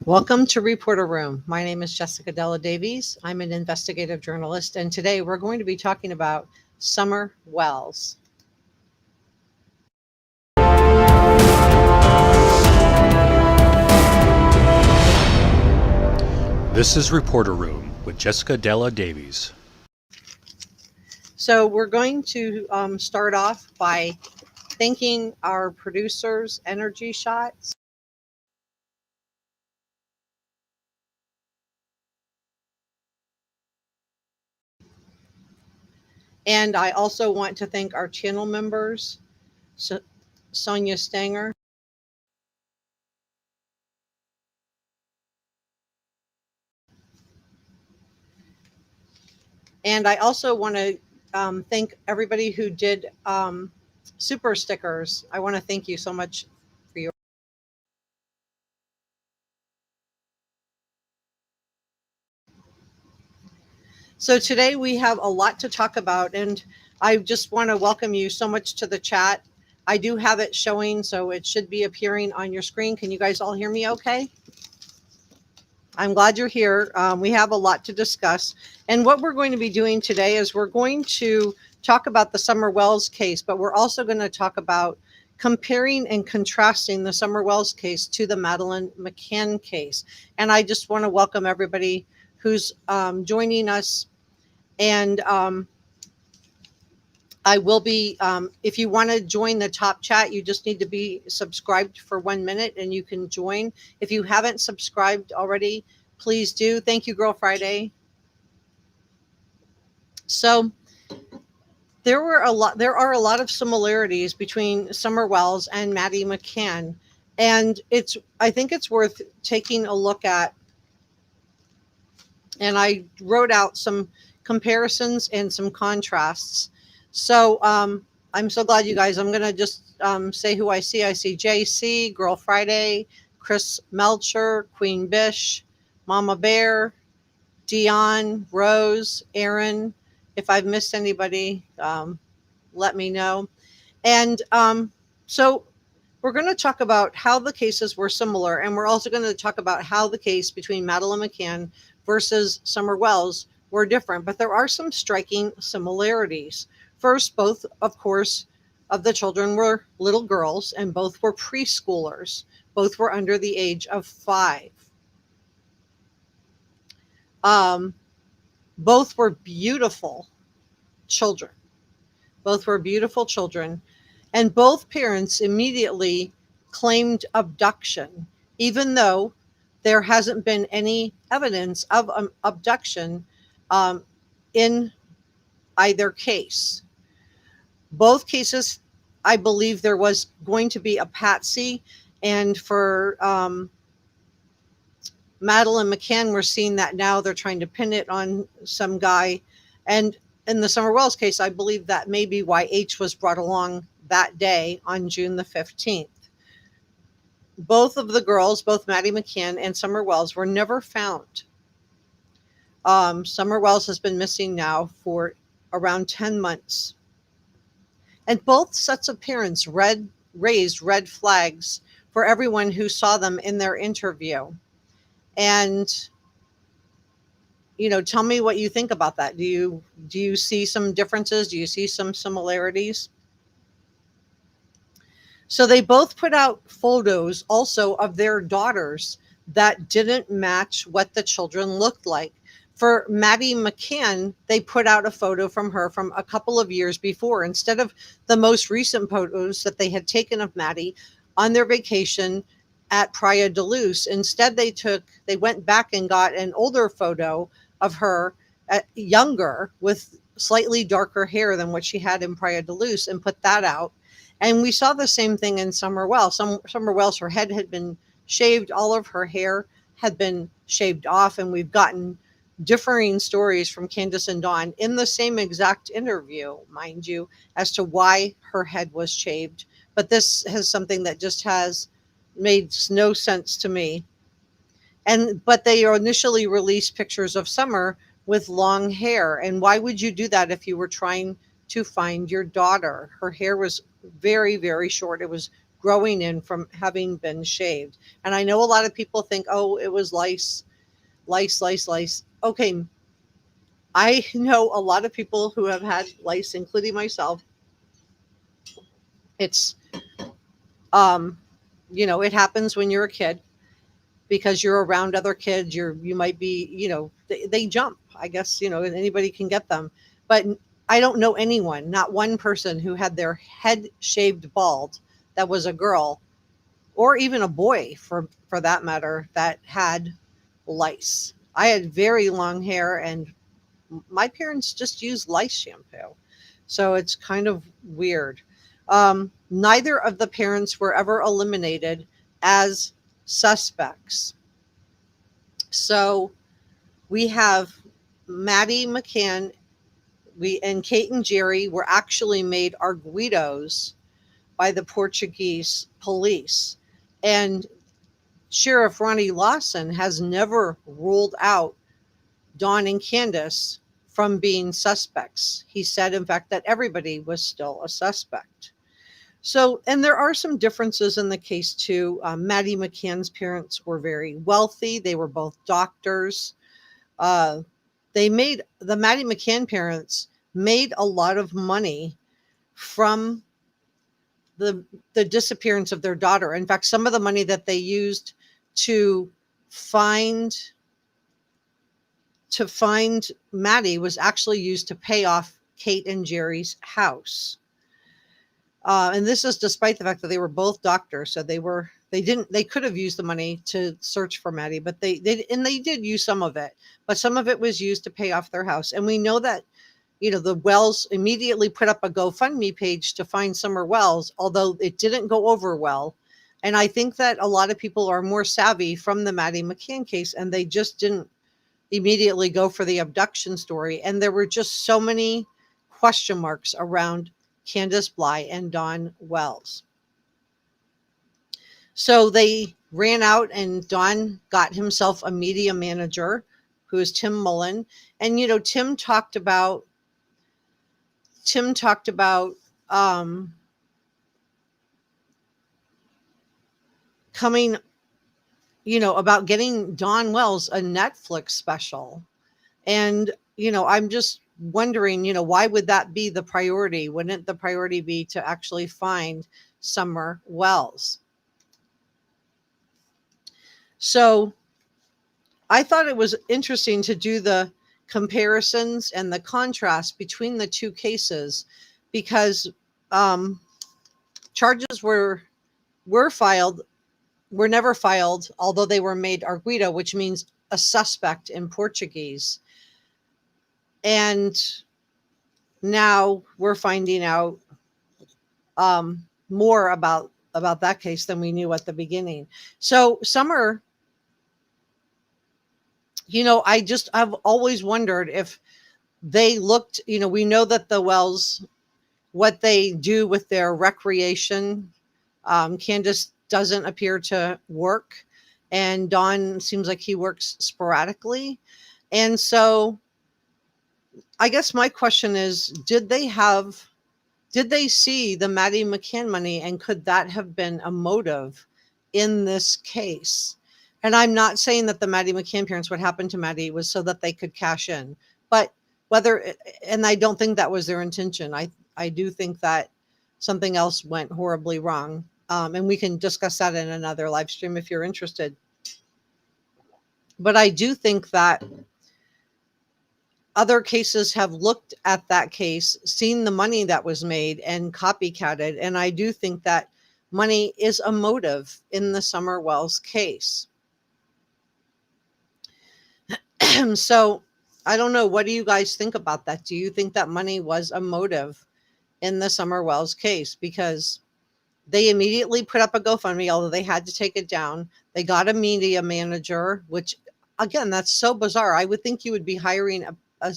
Welcome to Reporter Room. My name is Jessica Della Davies. I'm an investigative journalist, and today we're going to be talking about summer wells. This is Reporter Room with Jessica Della Davies. So we're going to start off by thanking our producers, Energy Shots. And I also want to thank our channel members, Sonia Stanger, and I also want to thank everybody who did super stickers. I want to thank you so much for your. So today we have a lot to talk about, and I just want to welcome you so much to the chat. I do have it showing, so it should be appearing on your screen. Can you guys all hear me okay? I'm glad you're here. We have a lot to discuss. And what we're going to be doing today is we're going to talk about the Summer Wells case, but we're also going to talk about comparing and contrasting the Summer Wells case to the Madeleine McCann case. And I just want to welcome everybody who's joining us. And I will be, if you want to join the top chat, you just need to be subscribed for 1 minute and you can join. If you haven't subscribed already, please do. Thank you, Girl Friday. So there are a lot of similarities between Summer Wells and Maddie McCann. And I think it's worth taking a look at. And I wrote out some comparisons and some contrasts. So I'm so glad you guys. I'm going to just say who I see. I see JC, Girl Friday, Chris Melcher, Queen Bish, Mama Bear, Dion, Rose, Aaron. If I've missed anybody, let me know. And so we're going to talk about how the cases were similar. And we're also going to talk about how the case between Madeleine McCann versus Summer Wells were different. But there are some striking similarities. First, both, of course, of the children were little girls, and both were preschoolers. Both were under the age of 5. Both were beautiful children. Both were beautiful children. And both parents immediately claimed abduction, even though there hasn't been any evidence of abduction in either case. Both cases, I believe there was going to be a patsy, and for Madeleine McCann, we're seeing that now they're trying to pin it on some guy. And in the Summer Wells case, I believe that may be why H was brought along that day on June the 15th. Both of the girls, both Maddie McCann and Summer Wells, were never found. Summer Wells has been missing now for around 10 months. And both sets of parents raised red flags for everyone who saw them in their interview. And, tell me what you think about that. Do you see some differences? Do you see some similarities? So they both put out photos also of their daughters that didn't match what the children looked like. For Maddie McCann, they put out a photo from her from a couple of years before. Instead of the most recent photos that they had taken of Maddie on their vacation at Praia de Luz, instead they went back and got an older photo of her, younger, with slightly darker hair than what she had in Praia de Luz, and put that out. And we saw the same thing in Summer Wells. Summer Wells, her head had been shaved, all of her hair had been shaved off, and we've gotten differing stories from Candus and Dawn in the same exact interview, mind you, as to why her head was shaved. But this is something that just has made no sense to me. But they initially released pictures of Summer with long hair. And why would you do that if you were trying to find your daughter? Her hair was very, very short. It was growing in from having been shaved. And I know a lot of people think, oh, it was lice, lice, lice, lice. Okay, I know a lot of people who have had lice, including myself. It's, um, it happens when you're a kid because you're around other kids. You might be, they jump. I guess, and anybody can get them. But I don't know anyone, not one person who had their head shaved bald that was a girl or even a boy for that matter that had lice. I had very long hair and my parents just used lice shampoo. So it's kind of weird. Neither of the parents were ever eliminated as suspects. So we have Maddie McCann, and Kate and Jerry were actually made arguidos by the Portuguese police. And Sheriff Ronnie Lawson has never ruled out Dawn and Candus from being suspects. He said, in fact, that everybody was still a suspect. So, and there are some differences in the case too. Maddie McCann's parents were very wealthy. They were both doctors. Uh, the Maddie McCann parents made a lot of money from the disappearance of their daughter. In fact, some of the money that they used to find Maddie was actually used to pay off Kate and Jerry's house. And this is despite the fact that they were both doctors. So they could have used the money to search for Maddie, but they did use some of it, but some of it was used to pay off their house. And we know that, the Wells immediately put up a GoFundMe page to find Summer Wells, although it didn't go over well. And I think that a lot of people are more savvy from the Maddie McCann case, and they just didn't immediately go for the abduction story. And there were just so many question marks around Candace Bly and Don Wells. So they ran out and Don got himself a media manager who is Tim Mullen. And, Tim talked about coming, about getting Don Wells a Netflix special. And, I'm just wondering, why would that be the priority? Wouldn't the priority be to actually find Summer Wells? So I thought it was interesting to do the comparisons and the contrast between the two cases because charges were never filed, although they were made arguido, which means a suspect in Portuguese. And now we're finding out more about that case than we knew at the beginning. So Summer, I've always wondered if they looked, we know that the Wells, what they do with their recreation, Candace doesn't appear to work, and Don seems like he works sporadically. And so I guess my question is, did they see the Maddie McCann money, and could that have been a motive in this case? And I'm not saying that the Maddie McCann parents, what happened to Maddie was so that they could cash in, but and I don't think that was their intention. I do think that something else went horribly wrong. And we can discuss that in another live stream if you're interested. But I do think that other cases have looked at that case, seen the money that was made, and copycatted. And I do think that money is a motive in the Summer Wells case. So I don't know. What do you guys think about that? Do you think that money was a motive in the Summer Wells case? Because they immediately put up a GoFundMe, although they had to take it down. They got a media manager, which, again, that's so bizarre. I would think you would be hiring a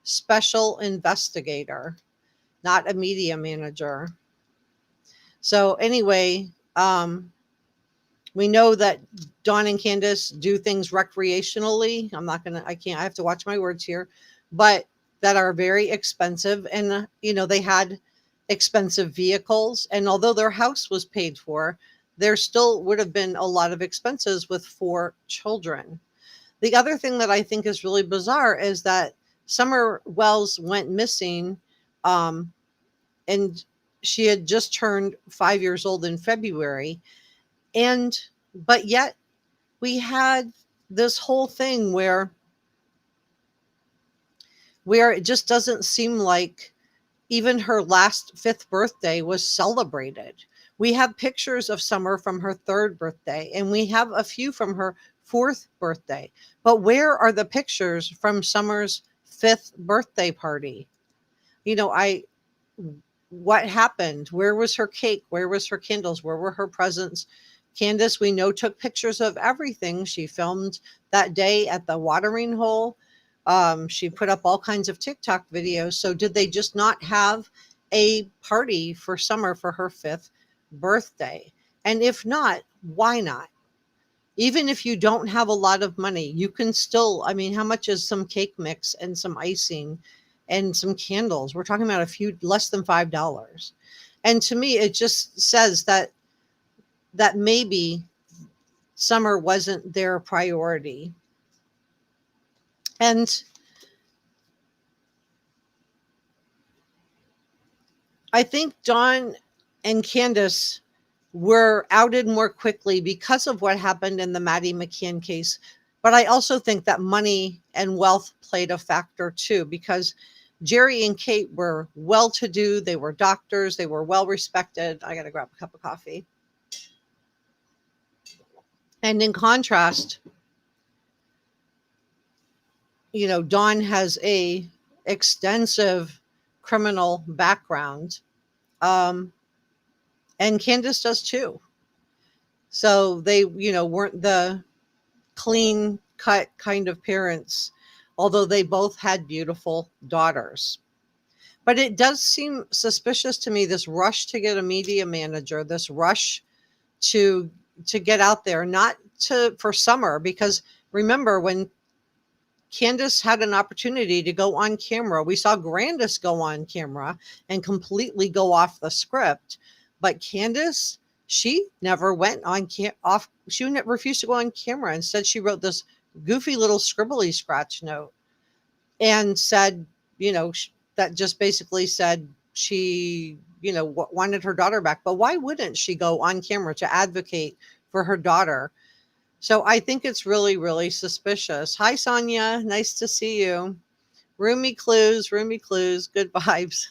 special investigator, not a media manager. So anyway, we know that Dawn and Candace do things recreationally. I have to watch my words here, but that are very expensive. And, they had expensive vehicles. And although their house was paid for, there still would have been a lot of expenses with 4 children. The other thing that I think is really bizarre is that Summer Wells went missing, um, and she had just turned 5 years old in February. And, but yet we had this whole thing where it just doesn't seem like even her last 5th birthday was celebrated. We have pictures of Summer from her 3rd birthday, and we have a few from her 4th birthday. But where are the pictures from Summer's 5th birthday party? You know, I what happened? Where was her cake? Where was her candles? Where were her presents? Candus, we know, took pictures of everything. She filmed that day at the watering hole. She put up all kinds of TikTok videos. So, did they just not have a party for Summer for her 5th birthday? And if not, why not? Even if you don't have a lot of money, you can still, I mean, how much is some cake mix and some icing and some candles? We're talking about a few less than $5. And to me, it just says that maybe Summer wasn't their priority. And I think Dawn and Candace were outed more quickly because of what happened in the Maddie McCann case. But I also think that money and wealth played a factor too, because Jerry and Kate were well to do. They were doctors. They were well respected. I got to grab a cup of coffee. And in contrast, you know, Dawn has a extensive criminal background. Um, and Candace does too. So they, you know, weren't the clean cut kind of parents, although they both had beautiful daughters. But it does seem suspicious to me, this rush to get a media manager, this rush to get out there, not to for Summer, because remember when Candace had an opportunity to go on camera. We saw Grandus go on camera and completely go off the script. But Candace, she never went on off. She refused to go on camera. Instead, she wrote this goofy little scribbly scratch note and said, you know, that just basically said she, you know, wanted her daughter back. But why wouldn't she go on camera to advocate for her daughter? So I think it's really, really suspicious. Hi, Sonia. Nice to see you. Roomy clues, good vibes.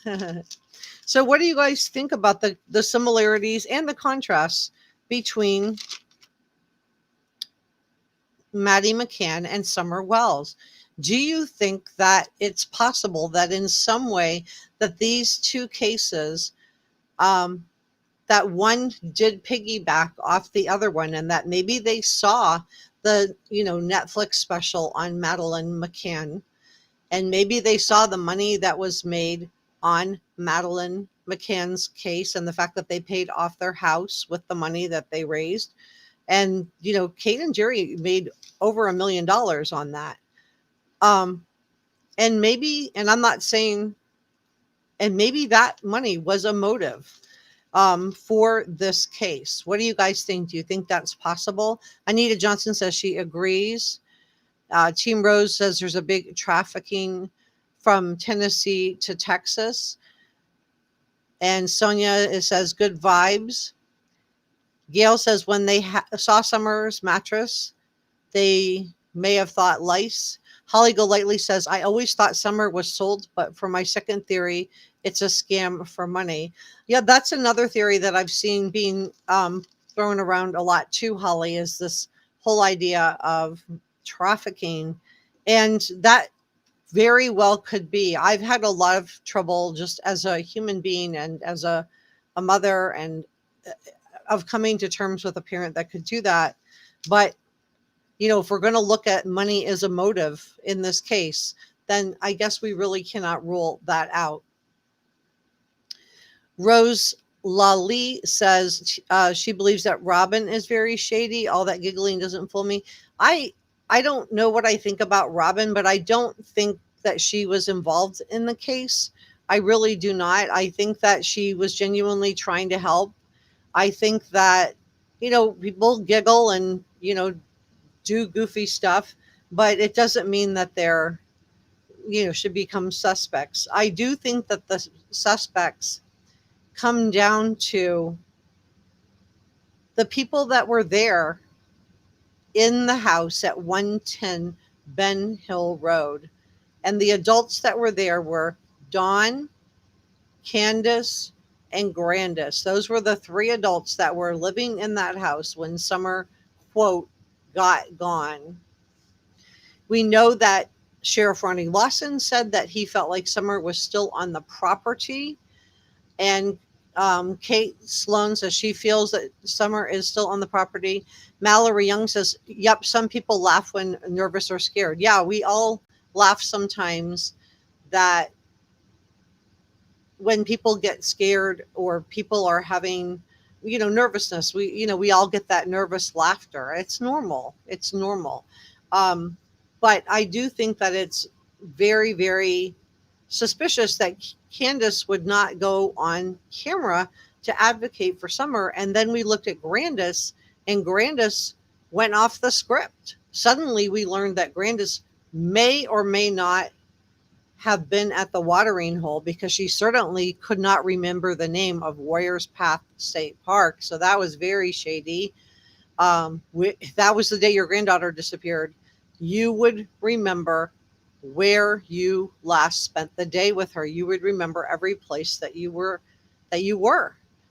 So what do you guys think about the similarities and the contrasts between Maddie McCann and Summer Wells? Do you think that it's possible that in some way that these two cases, that one did piggyback off the other one, and that maybe they saw the, you know, Netflix special on Madeleine McCann, and maybe they saw the money that was made on Madeleine McCann's case and the fact that they paid off their house with the money that they raised. And, you know, Kate and Jerry made over $1 million on that. And maybe, and I'm not saying, and maybe that money was a motive for this case. What do you guys think? Do you think that's possible? Anita Johnson says she agrees. Team Rose says there's a big trafficking from Tennessee to Texas. And Sonia says good vibes. Gail says when they saw Summer's mattress, they may have thought lice. Holly Golightly says, I always thought Summer was sold, but for my second theory, it's a scam for money. Yeah, that's another theory that I've seen being thrown around a lot too, Holly, is this whole idea of trafficking. And that very well could be. I've had a lot of trouble just as a human being and as a mother, and of coming to terms with a parent that could do that. But, you know, if we're going to look at money as a motive in this case, then I guess we really cannot rule that out. Rose Lali says she believes that Robin is very shady. All that giggling doesn't fool me. I don't know what I think about Robin, but I don't think that she was involved in the case. I really do not. I think that she was genuinely trying to help. I think that, people giggle and, do goofy stuff, but it doesn't mean that they're, should become suspects. I do think that the suspects come down to the people that were there in the house at 110 Ben Hill Road. And the adults that were there were Dawn, Candus, and Grandus. Those were the three adults that were living in that house when Summer, quote, got gone. We know that Sheriff Ronnie Lawson said that he felt like Summer was still on the property. And Kate Sloan says she feels that Summer is still on the property. Mallory Young says, yep, some people laugh when nervous or scared. Yeah, we all laugh sometimes that when people get scared or people are having, nervousness, we all get that nervous laughter. It's normal. It's normal. But I do think that it's very, very suspicious that Candus would not go on camera to advocate for Summer. And then we looked at Grandus, and Grandus went off the script. Suddenly we learned that Grandus may or may not have been at the watering hole, because she certainly could not remember the name of Warriors Path State Park. So that was very shady. That was the day your granddaughter disappeared. You would remember where you last spent the day with her. You would remember every place that you were.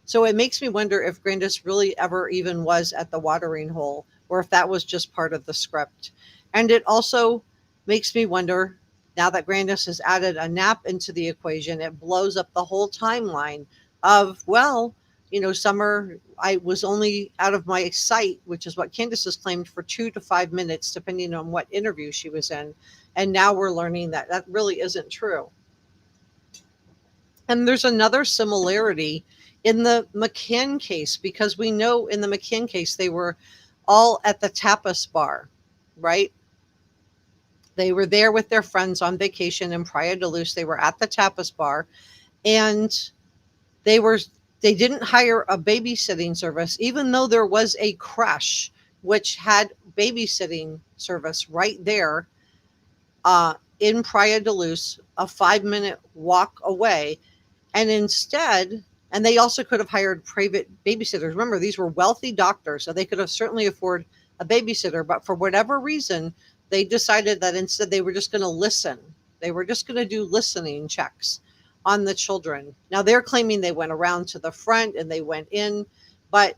So it makes me wonder if Grandus really ever even was at the watering hole, or if that was just part of the script. And it also makes me wonder, now that Grandus has added a nap into the equation, it blows up the whole timeline of, well, Summer, I was only out of my sight, which is what Candace has claimed, for 2 to 5 minutes, depending on what interview she was in. And now we're learning that that really isn't true. And there's another similarity in the McCann case, because we know in the McCann case, they were all at the tapas bar, right? They were there with their friends on vacation in Praia de Luz. They were at the tapas bar, and they didn't hire a babysitting service, even though there was a creche which had babysitting service right there in Praia de Luz, a 5-minute walk away. And instead, and they also could have hired private babysitters. Remember, these were wealthy doctors, so they could have certainly afforded a babysitter. But for whatever reason, they decided that instead they were just going to listen. They were just going to do listening checks on the children. Now they're claiming they went around to the front and they went in, but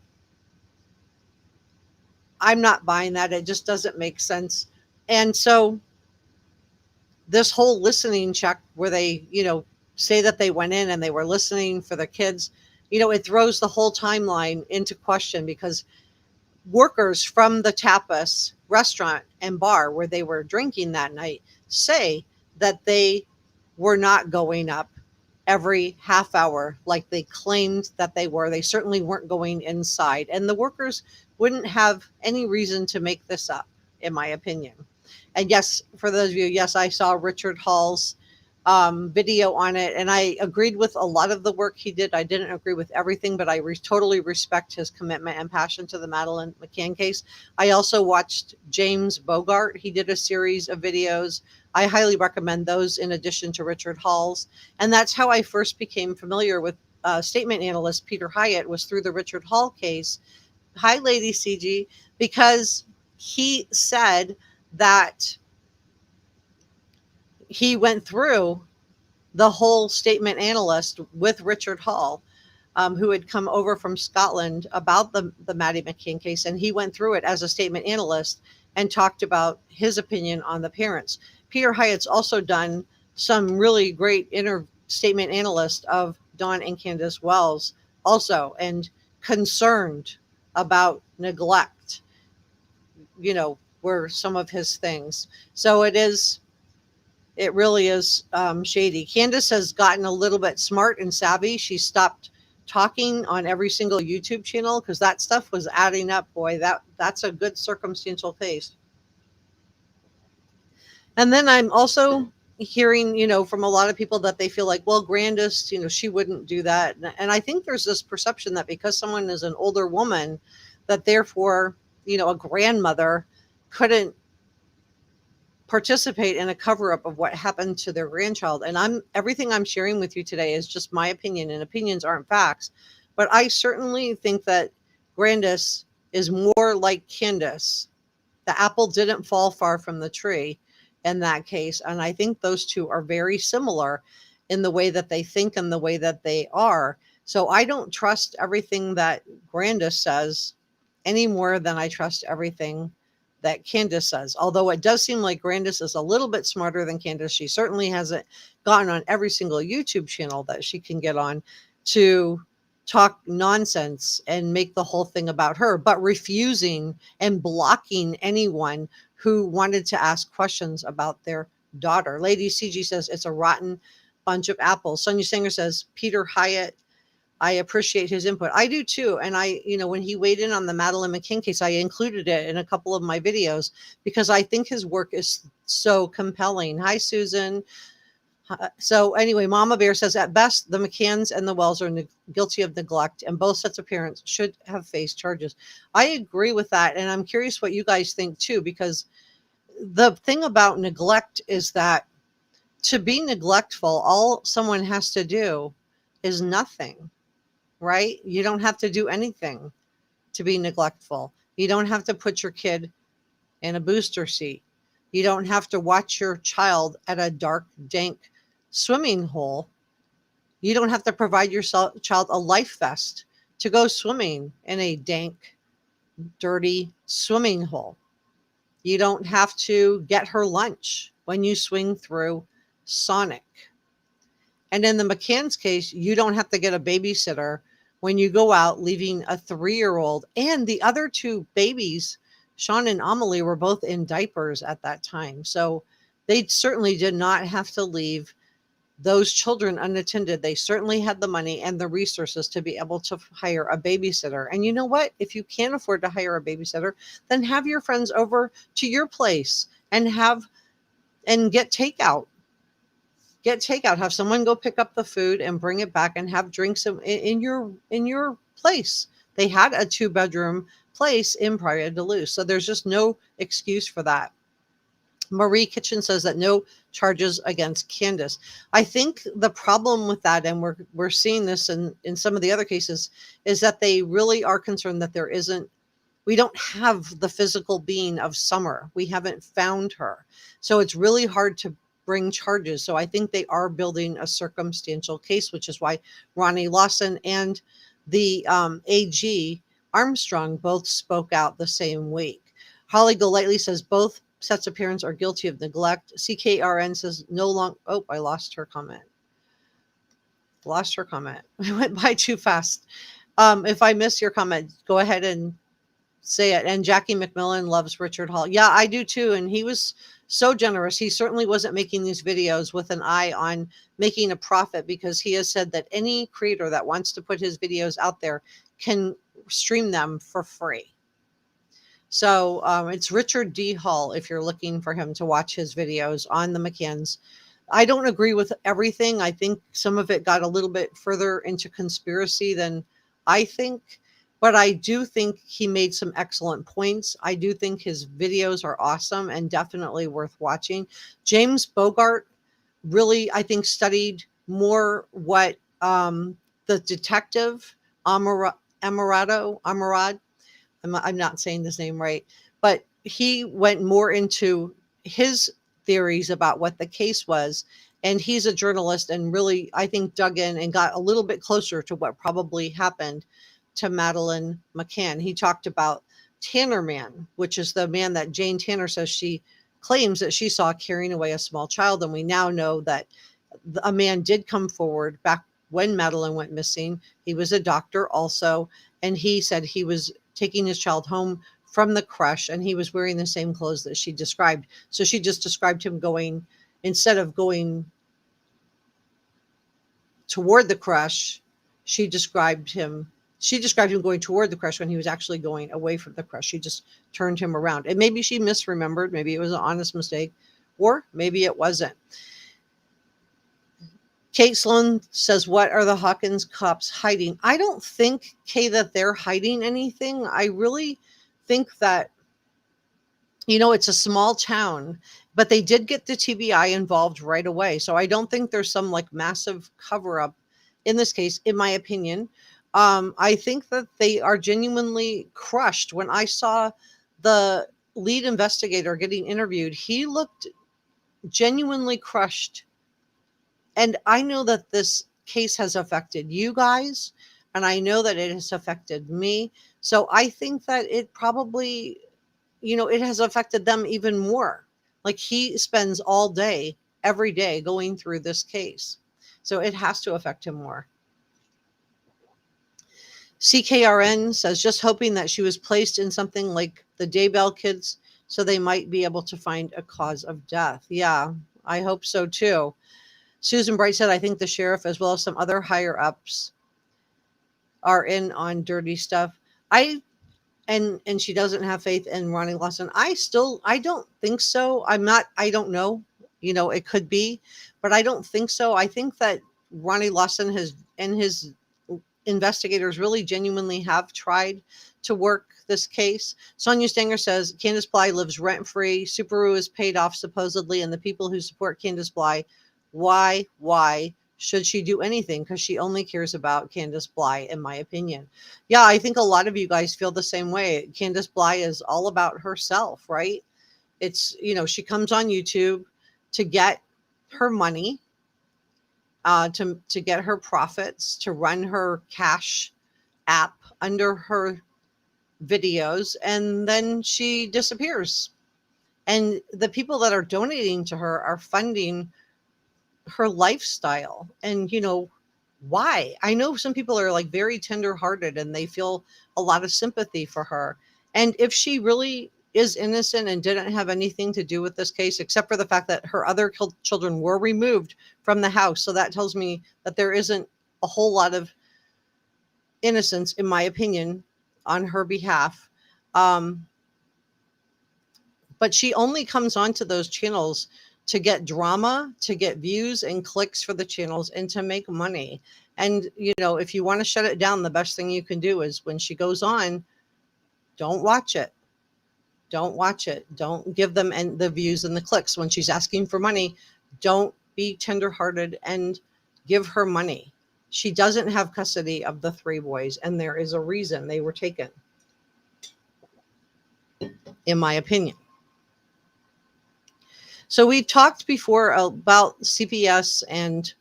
I'm not buying that. It just doesn't make sense. And so this whole listening check where they, say that they went in and they were listening for the kids, it throws the whole timeline into question, because workers from the tapas restaurant and bar where they were drinking that night say that they were not going up every half hour like they claimed that they were. They certainly weren't going inside, and the workers wouldn't have any reason to make this up, in my opinion. And yes, for those of you, yes, I saw Richard Hall's video on it, and I agreed with a lot of the work he did. I didn't agree with everything, but I totally respect his commitment and passion to the Madeleine McCann case. I also watched James Bogart. He did a series of videos. I highly recommend those in addition to Richard Hall's. And that's how I first became familiar with statement analyst Peter Hyatt, was through the Richard Hall case. Hi, Lady CG, because he said that he went through the whole statement analyst with Richard Hall, who had come over from Scotland about the Maddie McCann case. And he went through it as a statement analyst and talked about his opinion on the parents. Peter Hyatt's also done some really great statement analyst of Dawn and Candace Wells also, and concerned about neglect, were some of his things. So it really is shady. Candace has gotten a little bit smart and savvy. She stopped talking on every single YouTube channel, because that stuff was adding up. Boy, that's a good circumstantial case. And then I'm also hearing, from a lot of people that they feel like, well, Grandus, she wouldn't do that. And I think there's this perception that because someone is an older woman, that therefore, a grandmother couldn't participate in a cover up of what happened to their grandchild. And everything I'm sharing with you today is just my opinion, and opinions aren't facts. But I certainly think that Grandus is more like Candus. The apple didn't fall far from the tree in that case. And I think those two are very similar in the way that they think and the way that they are. So I don't trust everything that Grandus says any more than I trust everything that Candus says. Although it does seem like Grandus is a little bit smarter than Candus. She certainly hasn't gotten on every single YouTube channel that she can get on to talk nonsense and make the whole thing about her, but refusing and blocking anyone who wanted to ask questions about their daughter. Lady CG says it's a rotten bunch of apples. Sonia Singer says Peter Hyatt, I appreciate his input. I do too. And when he weighed in on the Madeleine McCann case, I included it in a couple of my videos because I think his work is so compelling. Hi, Susan. So anyway, Mama Bear says, at best, the McCanns and the Wells are guilty of neglect, and both sets of parents should have faced charges. I agree with that, and I'm curious what you guys think too, because the thing about neglect is that to be neglectful, all someone has to do is nothing, right? You don't have to do anything to be neglectful. You don't have to put your kid in a booster seat. You don't have to watch your child at a dark, dank swimming hole. You don't have to provide your child a life vest to go swimming in a dank, dirty swimming hole. You don't have to get her lunch when you swing through Sonic. And in the McCann's case, you don't have to get a babysitter when you go out, leaving a 3-year-old. And the other two babies, Sean and Amelie, were both in diapers at that time. So they certainly did not have to leave those children unattended. They certainly had the money and the resources to be able to hire a babysitter. And you know what? If you can't afford to hire a babysitter, then have your friends over to your place and get takeout. Get takeout. Have someone go pick up the food and bring it back and have drinks in your place. They had a 2-bedroom place in Praia de Luz, so there's just no excuse for that. Marie Kitchen says that no charges against Candus. I think the problem with that, and we're seeing this in some of the other cases, is that they really are concerned that we don't have the physical being of Summer. We haven't found her. So it's really hard to bring charges. So I think they are building a circumstantial case, which is why Ronnie Lawson and the AG Armstrong both spoke out the same week. Holly Golightly says both sets of parents are guilty of neglect. CKRN says no long. Oh, I lost her comment. I went by too fast. If I miss your comment, go ahead and say it. And Jackie McMillan loves Richard Hall. Yeah, I do too. And he was so generous. He certainly wasn't making these videos with an eye on making a profit, because he has said that any creator that wants to put his videos out there can stream them for free. So it's Richard D. Hall if you're looking for him to watch his videos on the McCanns. I don't agree with everything. I think some of it got a little bit further into conspiracy than I think, but I do think he made some excellent points. I do think his videos are awesome and definitely worth watching. James Bogart really, I think, studied more what the detective Amarad, I'm not saying this name right, but he went more into his theories about what the case was. And he's a journalist and really, I think, dug in and got a little bit closer to what probably happened to Madeleine McCann. He talked about Tanner Man, which is the man that Jane Tanner says she claims that she saw carrying away a small child. And we now know that a man did come forward back when Madeleine went missing. He was a doctor also, and he said he was taking his child home from the crush, and he was wearing the same clothes that she described. So she just described him going, instead of going toward the crush, she described him going toward the crush when he was actually going away from the crush. She just turned him around. And maybe she misremembered. Maybe it was an honest mistake, or maybe it wasn't. Kate Sloan says, what are the Hawkins cops hiding? I don't think, Kay, that they're hiding anything. I really think that, it's a small town, but they did get the TBI involved right away. So I don't think there's some like massive cover up in this case, in my opinion. I think that they are genuinely crushed. When I saw the lead investigator getting interviewed, he looked genuinely crushed. And I know that this case has affected you guys, and I know that it has affected me. So I think that it probably, it has affected them even more. Like he spends all day, every day going through this case. So it has to affect him more. CKRN says, just hoping that she was placed in something like the Daybell kids so they might be able to find a cause of death. Yeah, I hope so too. Susan Bright said, I think the sheriff as well as some other higher ups are in on dirty stuff. And she doesn't have faith in Ronnie Lawson. I don't think so. I don't know. It could be, but I don't think so. I think that Ronnie Lawson has and his investigators really genuinely have tried to work this case. Sonia Stanger says Candace Bly lives rent free. Subaru is paid off supposedly, and the people who support Candace Bly, why should she do anything? Because she only cares about Candace Bly, in my opinion. Yeah, I think a lot of you guys feel the same way. Candace Bly is all about herself, right? It's, she comes on YouTube to get her money, to get her profits, to run her cash app under her videos, and then she disappears. And the people that are donating to her are funding her lifestyle. And why? I know some people are like very tenderhearted and they feel a lot of sympathy for her. And if she really is innocent and didn't have anything to do with this case, except for the fact that her other children were removed from the house, so that tells me that there isn't a whole lot of innocence, in my opinion, on her behalf. But she only comes onto those channels to get drama, to get views and clicks for the channels, and to make money. And, if you want to shut it down, the best thing you can do is when she goes on, don't watch it. Don't watch it. Don't give them the views and the clicks. When she's asking for money, don't be tenderhearted and give her money. She doesn't have custody of the 3 boys, and there is a reason they were taken, in my opinion. So we talked before about CPS and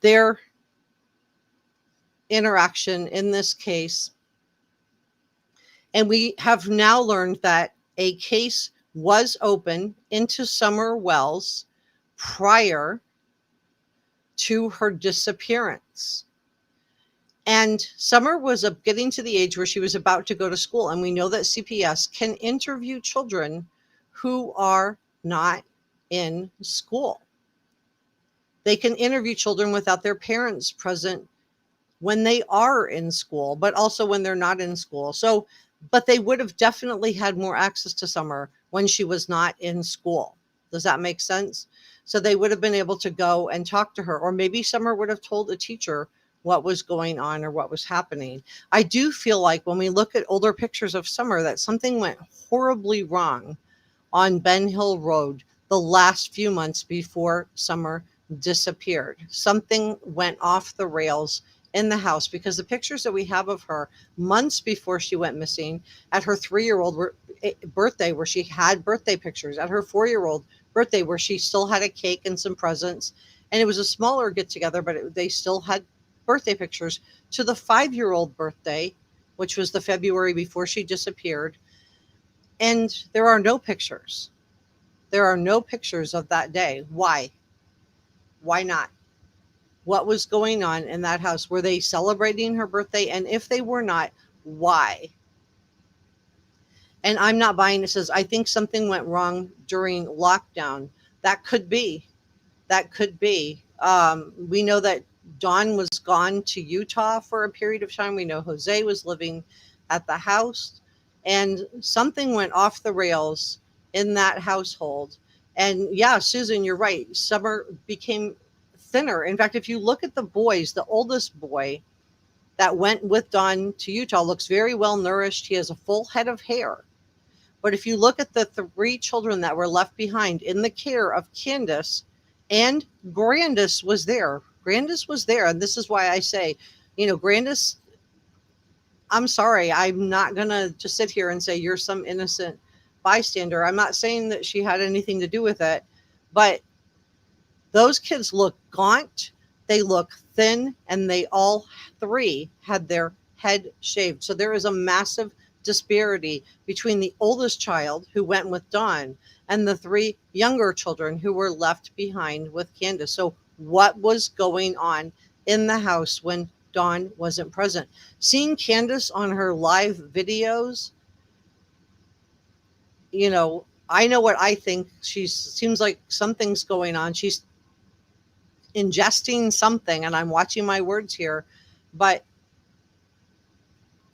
their interaction in this case. And we have now learned that a case was open into Summer Wells prior to her disappearance. And Summer was getting to the age where she was about to go to school. And we know that CPS can interview children who are not in school. They can interview children without their parents present when they are in school, but also when they're not in school. But they would have definitely had more access to Summer when she was not in school. Does that make sense? So they would have been able to go and talk to her, or maybe Summer would have told a teacher what was going on or what was happening. I do feel like when we look at older pictures of Summer, that something went horribly wrong on Ben Hill Road the last few months before Summer disappeared. Something went off the rails in the house, because the pictures that we have of her months before she went missing, at her 3-year-old birthday where she had birthday pictures, at her 4-year-old birthday where she still had a cake and some presents, and it was a smaller get together, but they still had birthday pictures, to the 5-year-old birthday, which was the February before she disappeared. And there are no pictures. There are no pictures of that day. Why? Why not? What was going on in that house? Were they celebrating her birthday? And if they were not, why? And I'm not buying it. Says, I think something went wrong during lockdown. That could be. That could be. We know that Dawn was gone to Utah for a period of time. We know Jose was living at the house. And something went off the rails in that household. And yeah, Susan, you're right. Summer became thinner. In fact, if you look at the boys, the oldest boy that went with Dawn to Utah looks very well nourished. He has a full head of hair. But if you look at the three children that were left behind in the care of Candus, and Grandus was there. Grandus was there. And this is why I say, Grandus, I'm sorry. I'm not going to just sit here and say you're some innocent bystander. I'm not saying that she had anything to do with it. But those kids look gaunt, they look thin, and they all three had their head shaved. So there is a massive disparity between the oldest child who went with Dawn and the three younger children who were left behind with Candus. So what was going on in the house when Dawn wasn't present? Seeing Candus on her live videos, I know what I think. She seems like something's going on. She's ingesting something, and I'm watching my words here, but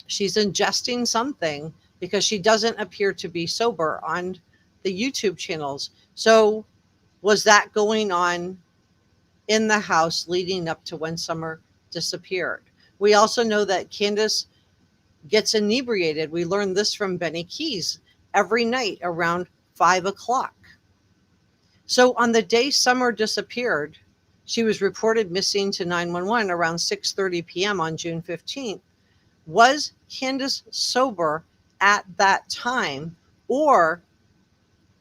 she's ingesting something because she doesn't appear to be sober on the YouTube channels. So was that going on in the house leading up to when Summer disappeared? We also know that Candus gets inebriated. We learned this from Benny Keys every night around 5 o'clock. So on the day Summer disappeared, she was reported missing to 911 around 6:30 p.m. on June 15th. Was Candus sober at that time or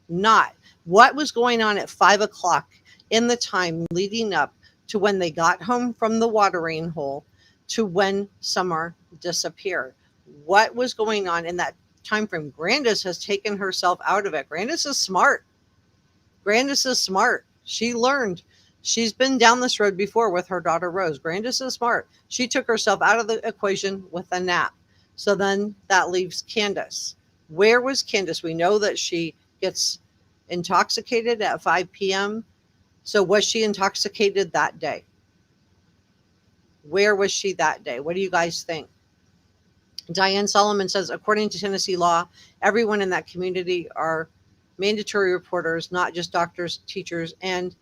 not? What was going on at 5 o'clock in the time leading up to when they got home from the watering hole to when Summer disappeared? What was going on in that time frame? Grandus has taken herself out of it. Grandus is smart. Grandus is smart. She learned. She's been down this road before with her daughter Rose. Grandus is smart. She took herself out of the equation with a nap. So then that leaves Candus. Where was Candus? We know that she gets intoxicated at 5 p.m. So was she intoxicated that day? Where was she that day? What do you guys think? Diane Solomon says, according to Tennessee law, everyone in that community are mandatory reporters, not just doctors, teachers, and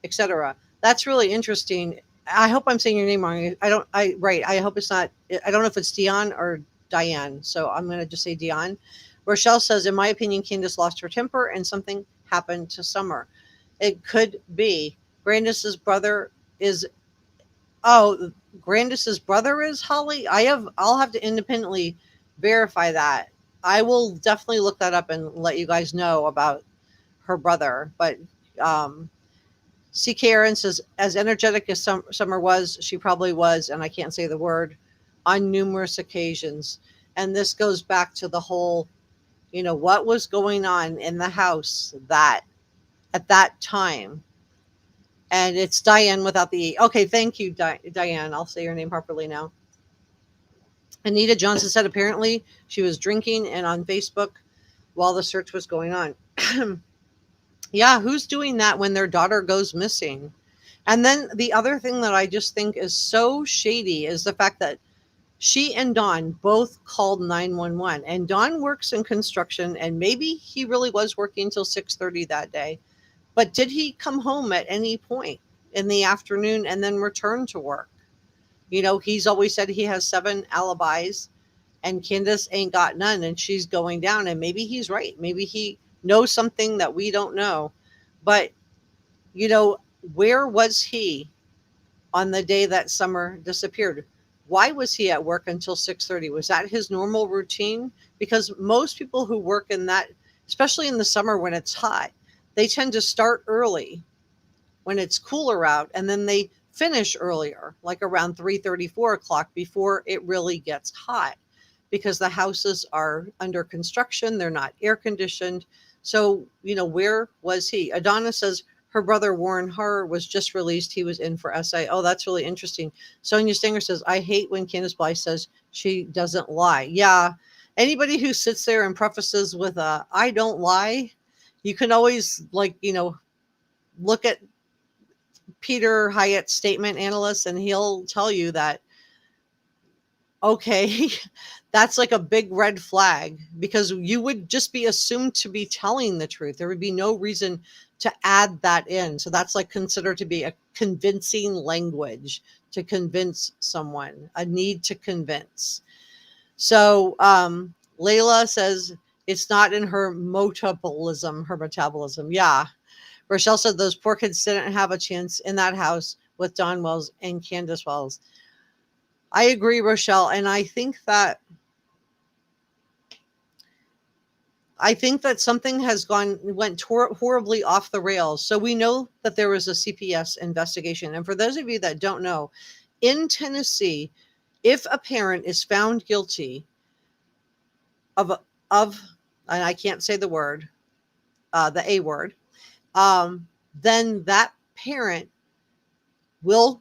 etc. That's really interesting. I hope I'm saying your name wrong. I hope it's not, I don't know if it's Dion or Diane. So I'm going to just say Dion. Rochelle says, in my opinion, Candus lost her temper and something happened to Summer. It could be. Grandus's brother is, Grandus's brother is Holly. I'll have to independently verify that. I will definitely look that up and let you guys know about her brother. But CK Aaron says, as energetic as Summer was, she probably was, and I can't say the word, on numerous occasions. And this goes back to the whole, what was going on in the house that at that time. And it's Diane without the E. Okay, thank you, Diane. I'll say your name properly now. Anita Johnson said apparently she was drinking and on Facebook while the search was going on. Yeah, who's doing that when their daughter goes missing? And then the other thing that I just think is so shady is the fact that she and Dawn both called 911. And Dawn works in construction, and maybe he really was working till 6:30 that day. But did he come home at any point in the afternoon and then return to work? He's always said he has 7 alibis, and Candus ain't got none, and she's going down. And maybe he's right. Maybe he knows something that we don't know. But, where was he on the day that Summer disappeared? Why was he at work until 6:30? Was that his normal routine? Because most people who work in that, especially in the summer when it's hot, they tend to start early when it's cooler out, and then they finish earlier, like around 3:30, 4 o'clock before it really gets hot, because the houses are under construction. They're not air conditioned. So, where was he? Adonna says her brother Warren Harr was just released. He was in for SA. Oh, that's really interesting. Sonia Stinger says, I hate when Candace Bly says she doesn't lie. Yeah. Anybody who sits there and prefaces with I don't lie, you can always look at Peter Hyatt's statement analyst, and he'll tell you that Okay, that's like a big red flag because you would just be assumed to be telling the truth. There would be no reason to add that in. So that's like considered to be a convincing language to convince someone, a need to convince. So Layla says it's not in her metabolism. Yeah. Rochelle said those poor kids didn't have a chance in that house with Don Wells and Candace Wells. I agree, Rochelle, and I think that something has went horribly off the rails. So we know that there was a CPS investigation, and for those of you that don't know, in Tennessee, if a parent is found guilty of of, and I can't say the word, the A word, then that parent will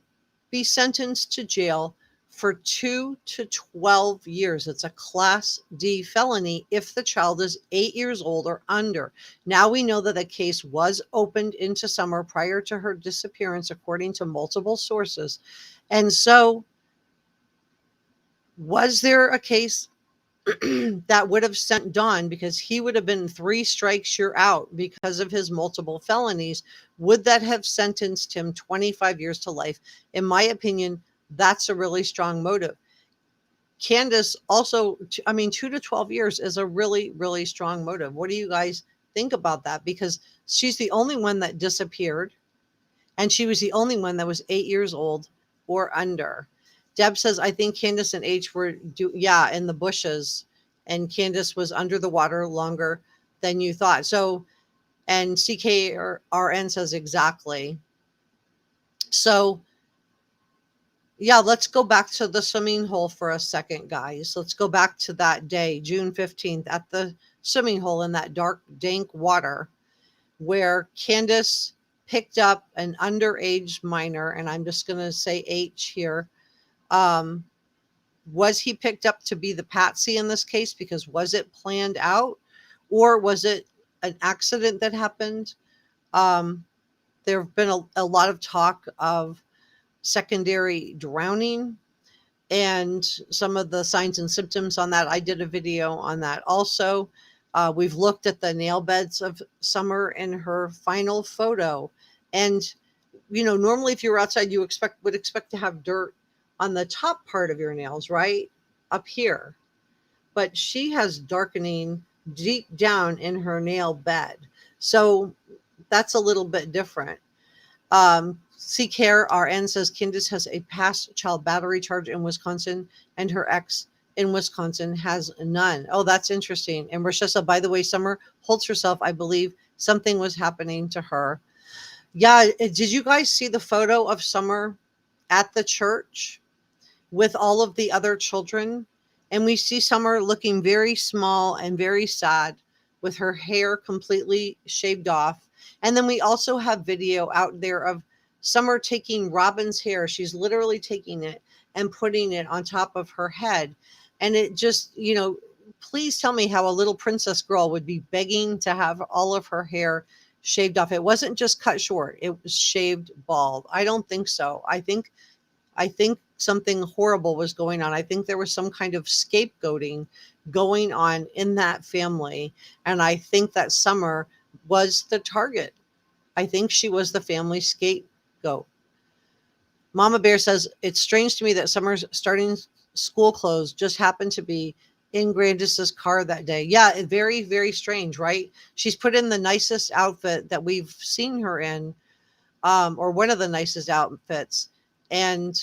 be sentenced to jail for 2 to 12 years. It's a Class D felony if the child is 8 years old or under. Now we know that the case was opened into Summer prior to her disappearance, according to multiple sources. And so, was there a case that would have sent Don, because he would have been 3 strikes you're out because of his multiple felonies? Would that have sentenced him 25 years to life? In my opinion, that's a really strong motive. Candace also, I mean, 2 to 12 years is a really, really strong motive. What do you guys think about that? Because she's the only one that disappeared, and she was the only one that was 8 years old or under. Deb says, I think Candace and H were, yeah, in the bushes, and Candace was under the water longer than you thought. So, and CKRN says exactly. So, yeah, let's go back to the swimming hole for a second, guys. Let's go back to that day, June 15th, at the swimming hole in that dark, dank water where Candace picked up an underage minor, and I'm just going to say H here. Um, was he picked up to be the patsy in this case? Because was it planned out, or was it an accident that happened? Um, there have been a lot of talk of secondary drowning and some of the signs and symptoms on that. I did a video on that also. We've looked at the nail beds of Summer in her final photo. And, normally if you were outside, you would expect to have dirt on the top part of your nails, right? Up here. But she has darkening deep down in her nail bed. So that's a little bit different. CCare RN says Candace has a past child battery charge in Wisconsin, and her ex in Wisconsin has none. Oh, that's interesting. And Rochelle, by the way, Summer holds herself. I believe something was happening to her. Yeah. Did you guys see the photo of Summer at the church with all of the other children? And we see Summer looking very small and very sad with her hair completely shaved off. And then we also have video out there of Summer taking Robin's hair. She's literally taking it and putting it on top of her head. And it just, please tell me how a little princess girl would be begging to have all of her hair shaved off. It wasn't just cut short, it was shaved bald. I don't think so. I think something horrible was going on. I think there was some kind of scapegoating going on in that family. And I think that Summer was the target. I think she was the family scapegoat. Mama Bear says, it's strange to me that Summer's starting school clothes just happened to be in Grandus's car that day. Yeah, very, very strange, right? She's put in the nicest outfit that we've seen her in, or one of the nicest outfits. And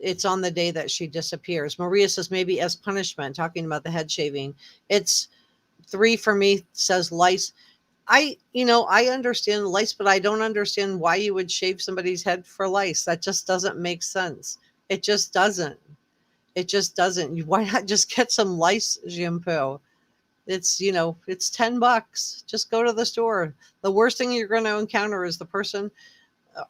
it's on the day that she disappears. Maria says maybe as punishment, talking about the head shaving. It's 3 for me, says Lice. I understand lice, but I don't understand why you would shave somebody's head for lice. That just doesn't make sense. It just doesn't. It just doesn't. Why not just get some lice shampoo? It's $10. Just go to the store. The worst thing you're going to encounter is the person uh,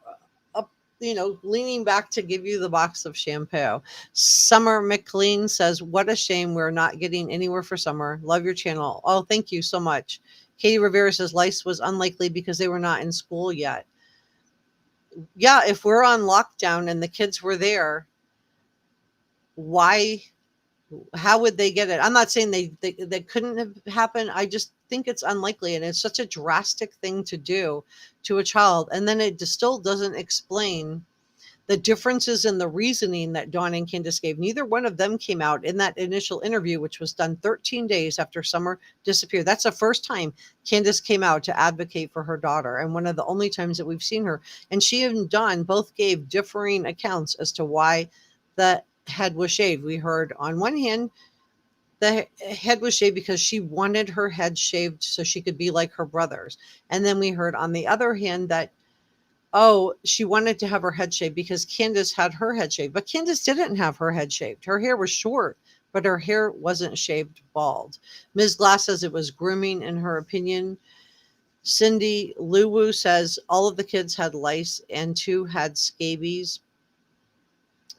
up, leaning back to give you the box of shampoo. Summer McLean says, what a shame we're not getting anywhere for Summer. Love your channel. Oh, thank you so much. Katie Rivera says lice was unlikely because they were not in school yet. Yeah, if we're on lockdown and the kids were there, why How would they get it? I'm not saying they couldn't have happened. I just think it's unlikely. And it's such a drastic thing to do to a child. And then it still doesn't explain the differences in the reasoning that Dawn and Candace gave. Neither one of them came out in that initial interview, which was done 13 days after Summer disappeared. That's the first time Candace came out to advocate for her daughter, and one of the only times that we've seen her. And she and Dawn both gave differing accounts as to why the head was shaved. We heard on one hand, the head was shaved because she wanted her head shaved so she could be like her brothers. And then we heard on the other hand that, oh, she wanted to have her head shaved because Candace had her head shaved. But Candace didn't have her head shaved. Her hair was short, but her hair wasn't shaved bald. Ms. Glass says it was grooming in her opinion. Cindy Luwu says all of the kids had lice and 2 had scabies.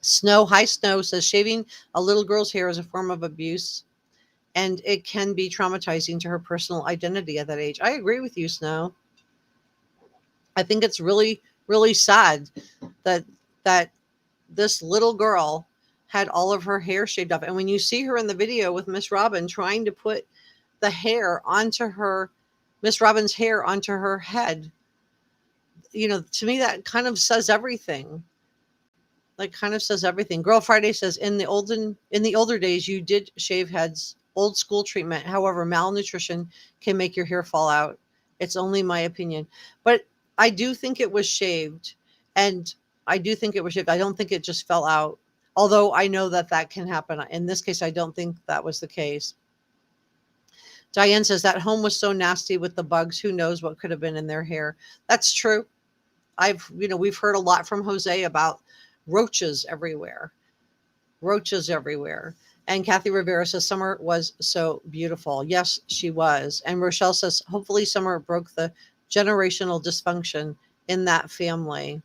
Snow says shaving a little girl's hair is a form of abuse, and it can be traumatizing to her personal identity at that age. I agree with you, Snow. I think it's really, really sad that that this little girl had all of her hair shaved off. And when you see her in the video with Miss Robin trying to put the hair onto her, Miss Robin's hair onto her head, to me that kind of says everything. Like kind of says everything. Girl Friday says in the older days you did shave heads, old school treatment. However, malnutrition can make your hair fall out. It's only my opinion. But I do think it was shaved, and I do think it was shaved. I don't think it just fell out. Although I know that can happen. In this case, I don't think that was the case. Diane says that home was so nasty with the bugs. Who knows what could have been in their hair? That's true. We've heard a lot from Jose about roaches everywhere. Roaches everywhere. And Kathy Rivera says Summer was so beautiful. Yes, she was. And Rochelle says hopefully Summer broke the generational dysfunction in that family.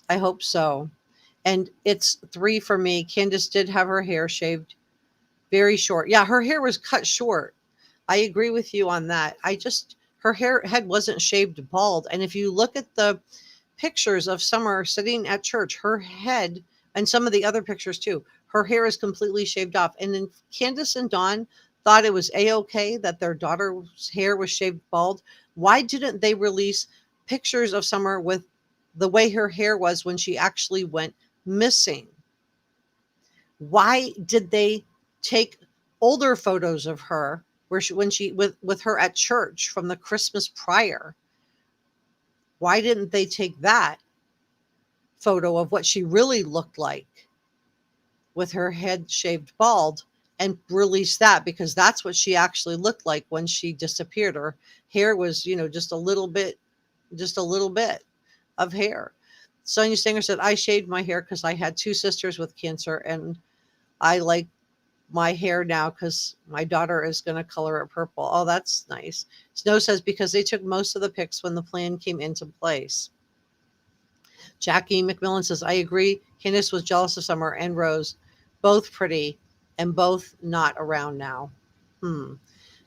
I hope so. And it's 3 for me. Candace did have her hair shaved very short. Yeah, her hair was cut short. I agree with you on that. Her head wasn't shaved bald. And if you look at the pictures of Summer sitting at church, her head, and some of the other pictures too, her hair is completely shaved off. And then Candace and Dawn thought it was a-okay that their daughter's hair was shaved bald. Why didn't they release pictures of Summer with the way her hair was when she actually went missing? Why did they take older photos of her with her at church from the Christmas prior? Why didn't they take that photo of what she really looked like with her head shaved bald and release that? Because that's what she actually looked like when she disappeared. Her hair was, just a little bit of hair. Sonia Singer said, I shaved my hair because I had 2 sisters with cancer, and I like my hair now because my daughter is going to color it purple. Oh, that's nice. Snow says because they took most of the pics when the plan came into place. Jackie McMillan says, I agree. Candace was jealous of Summer and Rose, both pretty and both not around now.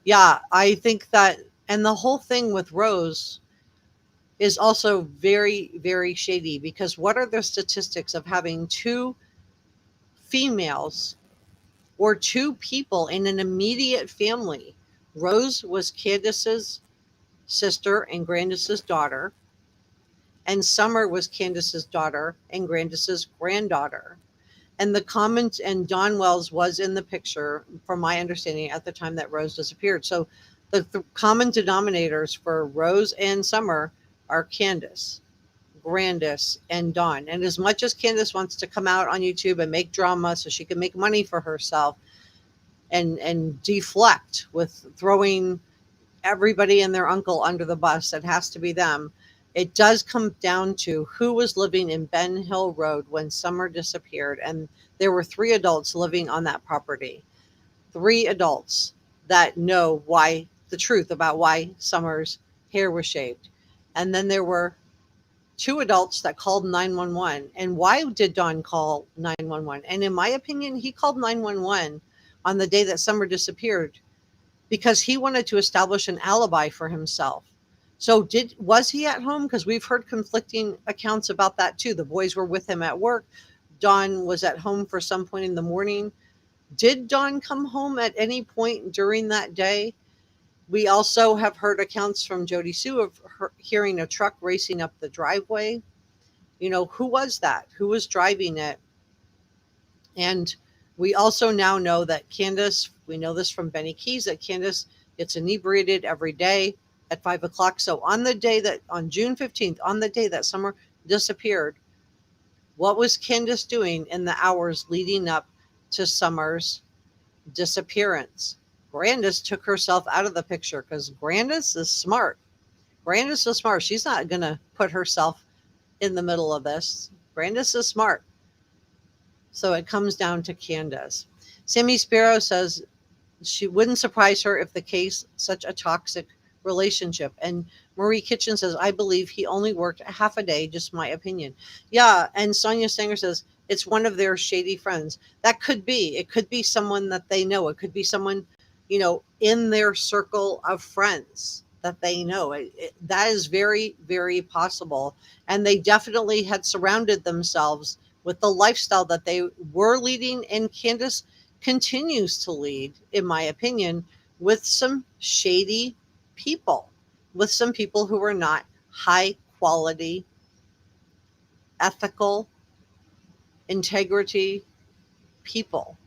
Yeah, I think that, and the whole thing with Rose is also very, very shady, because what are the statistics of having 2 females or 2 people in an immediate family? Rose was Candace's sister and Grandus's daughter, and Summer was Candace's daughter and Grandus's granddaughter. And and Dawn Wells was in the picture, from my understanding, at the time that Rose disappeared. So the common denominators for Rose and Summer are Candace, Grandus, and Dawn. And as much as Candace wants to come out on YouTube and make drama so she can make money for herself and deflect with throwing everybody and their uncle under the bus, it has to be them. It does come down to who was living in Ben Hill Road when Summer disappeared. And there were 3 adults living on that property. 3 adults that know the truth about why Summer's hair was shaved. And then there were 2 adults that called 911. And why did Don call 911? And in my opinion, he called 911 on the day that Summer disappeared because he wanted to establish an alibi for himself. So was he at home? Because we've heard conflicting accounts about that too. The boys were with him at work. Don was at home for some point in the morning. Did Dawn come home at any point during that day? We also have heard accounts from Jody Sue of her hearing a truck racing up the driveway. Who was that? Who was driving it? And we also now know that Candus, we know this from Benny Keys, that Candus gets inebriated every day at 5 o'clock. So on June 15th, on the day that Summer disappeared, what was Candus doing in the hours leading up to Summer's disappearance? Grandus took herself out of the picture because Grandus is smart. Grandus is smart. She's not going to put herself in the middle of this. Grandus is smart. So it comes down to Candus. Sammy Sparrow says she wouldn't surprise her if the case such a toxic relationship. And Marie Kitchen says, I believe he only worked half a day, just my opinion. Yeah, and Sonia Sanger says it's one of their shady friends. That could be. It could be someone that they know. It could be someone, in their circle of friends that they know. That is very, very possible. And they definitely had surrounded themselves with the lifestyle that they were leading, and Candus continues to lead, in my opinion, with some shady people, with some people who are not high quality, ethical, integrity people.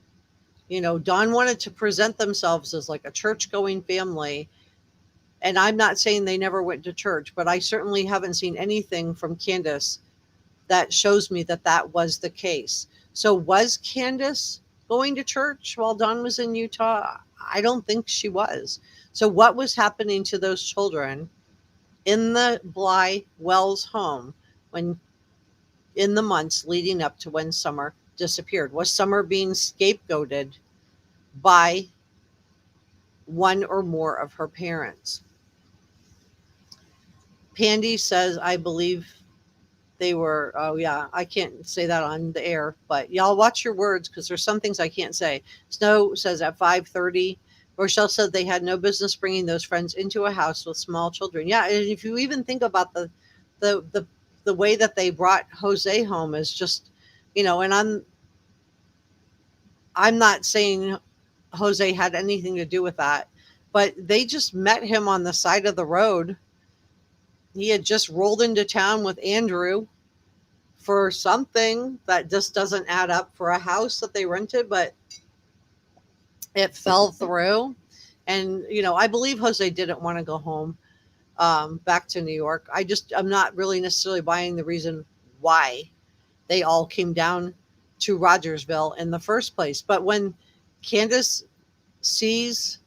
Dawn wanted to present themselves as like a church going family. And I'm not saying they never went to church, but I certainly haven't seen anything from Candus that shows me that that was the case. So was Candus going to church while Dawn was in Utah? I don't think she was. So what was happening to those children in the Bly Wells home when in the months leading up to when Summer disappeared? Was Summer being scapegoated by one or more of her parents? Pandy says, I believe they were, oh yeah, I can't say that on the air, but y'all watch your words because there's some things I can't say. Snow says at 5:30. Rochelle said they had no business bringing those friends into a house with small children. Yeah, and if you even think about the the way that they brought Jose home is just, and I'm not saying Jose had anything to do with that, but they just met him on the side of the road. He had just rolled into town with Andrew for something that just doesn't add up for a house that they rented, but it fell through. And, I believe Jose didn't want to go home back to New York. I'm not really necessarily buying the reason why they all came down to Rogersville in the first place. But when Candus sees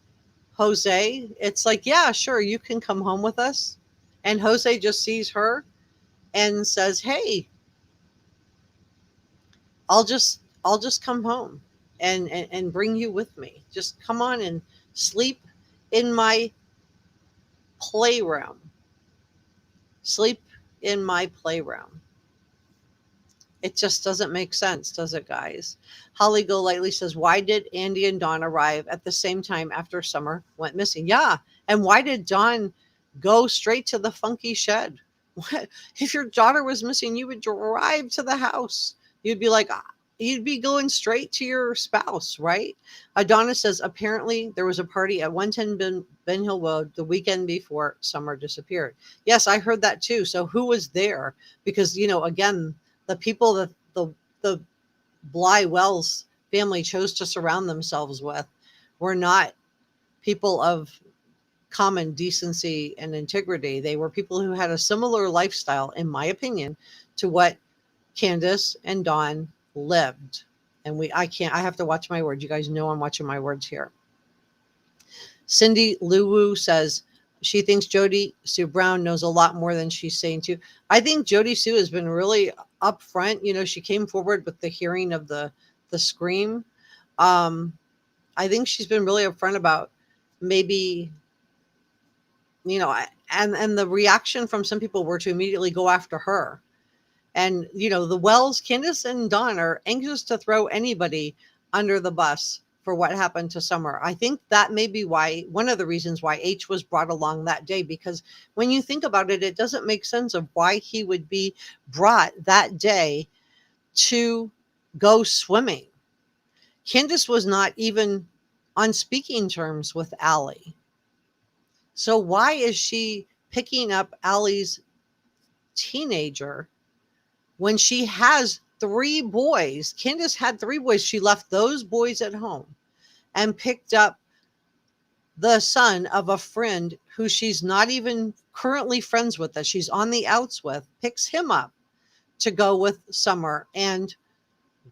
Jose, it's like, yeah, sure, you can come home with us. And Jose just sees her and says, hey, I'll just come home and bring you with me. Just come on and sleep in my playroom. Sleep in my playroom. It just doesn't make sense, does it, guys? Holly Golightly says, why did Andy and Dawn arrive at the same time after Summer went missing? Yeah. And why did Dawn go straight to the funky shed? What? If your daughter was missing, you would drive to the house. You'd be like, you'd be going straight to your spouse, right? Adonis says, apparently there was a party at 110 Ben Hill Road the weekend before Summer disappeared. Yes, I heard that too. So who was there? Because, again, the people that the Bly Wells family chose to surround themselves with were not people of common decency and integrity. They were people who had a similar lifestyle, in my opinion, to what Candus and Dawn lived. And I have to watch my words. You guys know I'm watching my words here. Cindy Luwu says she thinks Jody Sue Brown knows a lot more than she's saying to. I think Jody Sue has been really upfront. She came forward with the hearing of the scream. I think she's been really upfront about maybe, and the reaction from some people were to immediately go after her. And, the Wells, Candus and Dawn are anxious to throw anybody under the bus for what happened to Summer. I think that may be one of the reasons why H was brought along that day, because when you think about it, it doesn't make sense of why he would be brought that day to go swimming. Candus was not even on speaking terms with Allie. So why is she picking up Allie's teenager when she has 3 boys? Candus had 3 boys. She left those boys at home and picked up the son of a friend who she's not even currently friends with, that she's on the outs with, picks him up to go with Summer. And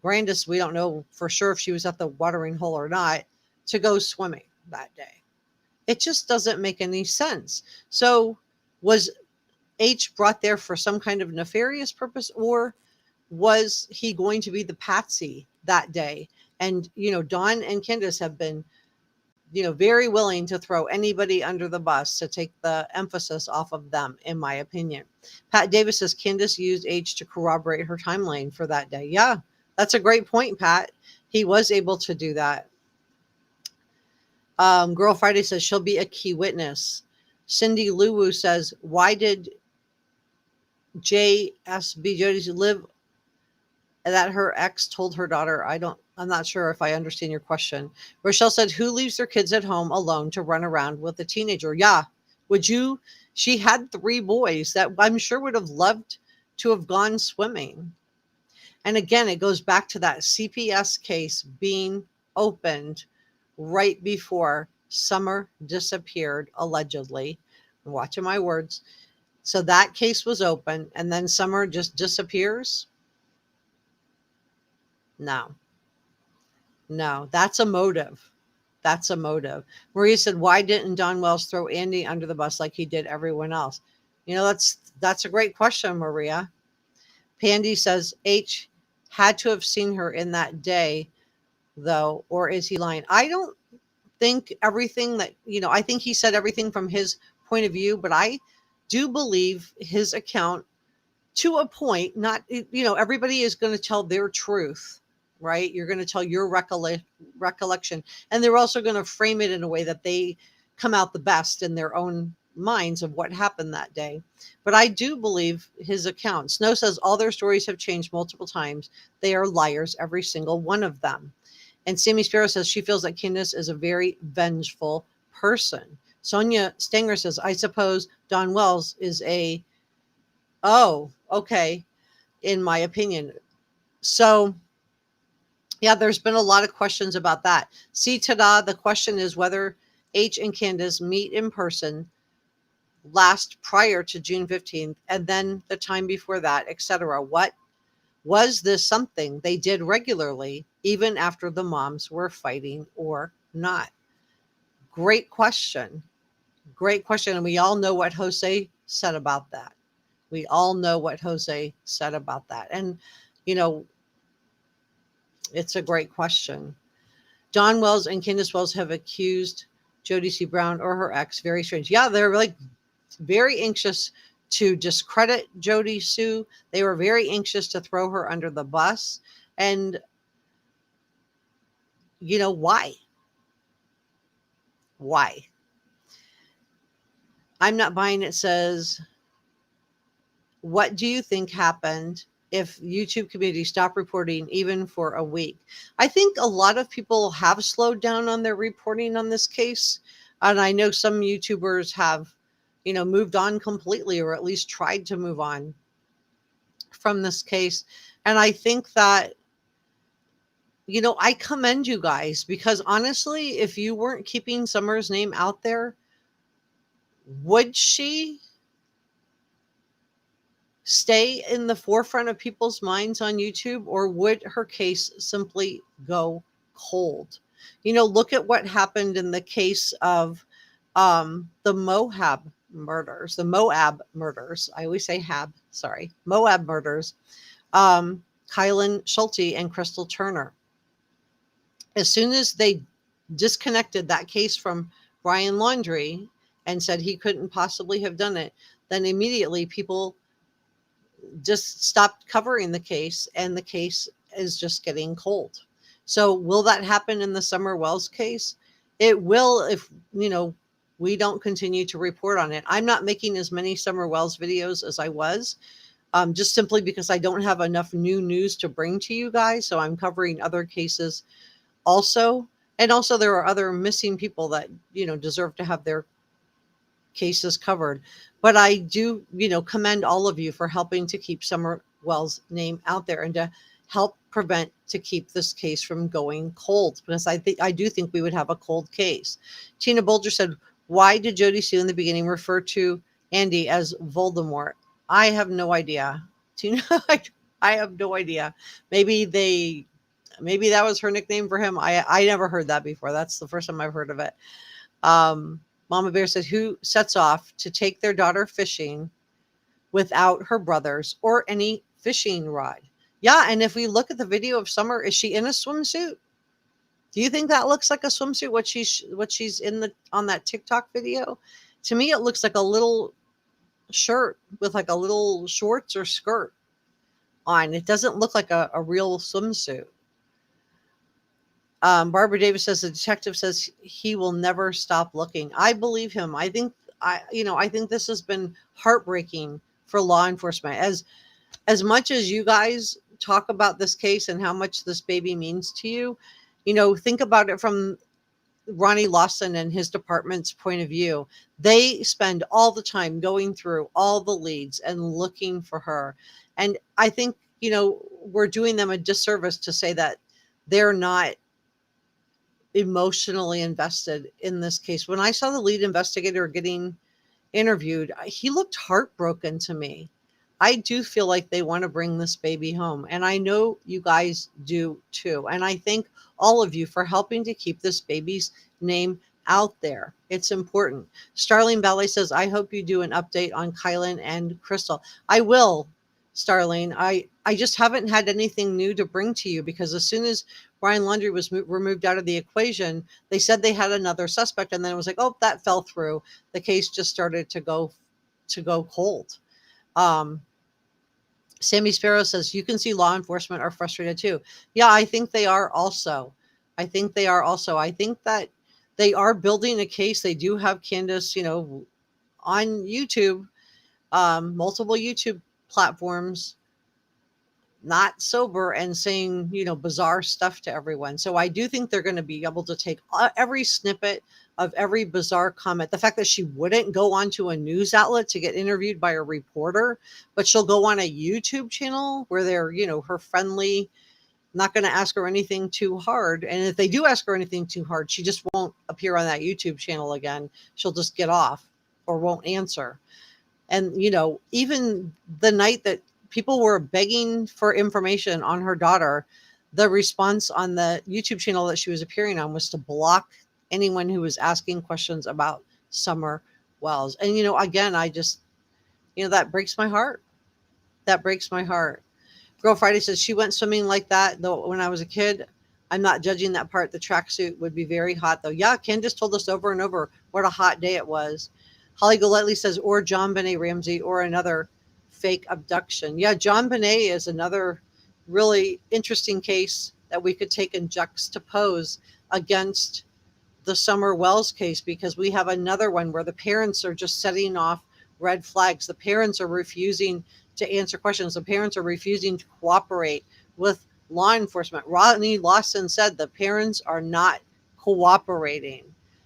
Grandus, we don't know for sure if she was at the watering hole or not, to go swimming that day. It just doesn't make any sense. So was H brought there for some kind of nefarious purpose, or was he going to be the patsy that day? And, Dawn and Candus have been, very willing to throw anybody under the bus to take the emphasis off of them, in my opinion. Pat Davis says Candus used H to corroborate her timeline for that day. Yeah, that's a great point, Pat. He was able to do that. Girl Friday says she'll be a key witness. Cindy Luwu says, why did JSB Jody live that her ex told her daughter? I'm not sure if I understand your question. Rochelle said, who leaves their kids at home alone to run around with a teenager? Yeah. Would you? She had 3 boys that I'm sure would have loved to have gone swimming. And again, it goes back to that CPS case being opened right before Summer disappeared, allegedly. I'm watching my words. So that case was open, and then Summer just disappears. No, that's a motive. That's a motive. Maria said, why didn't Don Wells throw Andy under the bus like he did everyone else? That's a great question, Maria. Pandy says, H had to have seen her in that day, though, or is he lying? I don't think everything that, I think he said everything from his point of view, but I do believe his account to a point. Not, everybody is going to tell their truth, right? You're going to tell your recollection, and they're also going to frame it in a way that they come out the best in their own minds of what happened that day. But I do believe his account. Snow says all their stories have changed multiple times. They are liars, every single one of them. And Sammy Sparrow says she feels like Candus is a very vengeful person. Sonia Stenger says, I suppose Don Wells is okay, in my opinion. So, yeah, there's been a lot of questions about that. See, ta-da, the question is whether H and Candus meet in person last prior to June 15th, and then the time before that, etc. What was this something they did regularly, even after the moms were fighting or not? Great question. Great question. And we all know what Jose said about that. And, it's a great question. Don Wells and Candus Wells have accused Jody C. Brown or her ex. Very strange. Yeah, they're like very anxious to discredit Jody Sue. They were very anxious to throw her under the bus. And why? Why? I'm not buying it says, what do you think happened if YouTube community stopped reporting even for a week? I think a lot of people have slowed down on their reporting on this case. And I know some YouTubers have, moved on completely, or at least tried to move on from this case. And I think that, I commend you guys, because honestly, if you weren't keeping Summer's name out there, would she stay in the forefront of people's minds on YouTube, or would her case simply go cold? Look at what happened in the case of the Moab murders. I always say Moab murders. Kylan Schulte and Crystal Turner. As soon as they disconnected that case from Brian Laundrie and said he couldn't possibly have done it, then immediately people just stopped covering the case, and the case is just getting cold. So will that happen in the Summer Wells case? It will, if we don't continue to report on it. I'm not making as many Summer Wells videos as I was, just simply because I don't have enough new news to bring to you guys. So I'm covering other cases also. And also there are other missing people that, deserve to have their cases covered. But I do, commend all of you for helping to keep Summer Wells' name out there and to help prevent to keep this case from going cold, because I do think we would have a cold case. Tina Bolger said, "Why did Jody Sue in the beginning refer to Andy as Voldemort?" I have no idea. Tina, I have no idea. Maybe maybe that was her nickname for him. I never heard that before. That's the first time I've heard of it. Um, Mama Bear said, "Who sets off to take their daughter fishing without her brothers or any fishing rod?" Yeah, and if we look at the video of Summer, is she in a swimsuit? Do you think that looks like a swimsuit? What she's in the on that TikTok video? To me, it looks like a little shirt with like a little shorts or skirt on. It doesn't look like a real swimsuit. Barbara Davis says the detective says he will never stop looking. I believe him. I think this has been heartbreaking for law enforcement. As much as you guys talk about this case and how much this baby means to you, think about it from Ronnie Lawson and his department's point of view. They spend all the time going through all the leads and looking for her. And I think, we're doing them a disservice to say that they're not emotionally invested in this case. When I saw the lead investigator getting interviewed, he looked heartbroken to me. I do feel like they want to bring this baby home, and I know you guys do too. And I thank all of you for helping to keep this baby's name out there. It's important. Starling Ballet says, "I hope you do an update on Kylan and Crystal." I will, Starling. I just haven't had anything new to bring to you, because as soon as Brian Laundrie was removed out of the equation, they said they had another suspect, and then it was like, oh, that fell through. The case just started to go cold. Um, Sammy Sparrow says, "You can see law enforcement are frustrated too." Yeah, I think they are also. I think they are also. I think that they are building a case. They do have Candus, on YouTube, multiple YouTube platforms, not sober and saying, bizarre stuff to everyone. So I do think they're going to be able to take every snippet of every bizarre comment. The fact that she wouldn't go onto a news outlet to get interviewed by a reporter, but she'll go on a YouTube channel where they're, her friendly, not going to ask her anything too hard. And if they do ask her anything too hard, she just won't appear on that YouTube channel again. She'll just get off or won't answer. And, even the night that people were begging for information on her daughter, the response on the YouTube channel that she was appearing on was to block anyone who was asking questions about Summer Wells. And, again, I just, that breaks my heart. That breaks my heart. Girl Friday says she went swimming like that, though, when I was a kid. I'm not judging that part. The tracksuit would be very hot, though. Yeah, Ken just told us over and over what a hot day it was. Holly Golightly says, or John Benet Ramsey, or another fake abduction. Yeah, John Benet is another really interesting case that we could take and juxtapose against the Summer Wells case, because we have another one where the parents are just setting off red flags. The parents are refusing to answer questions. The parents are refusing to cooperate with law enforcement. Ronnie Lawson said the parents are not cooperating.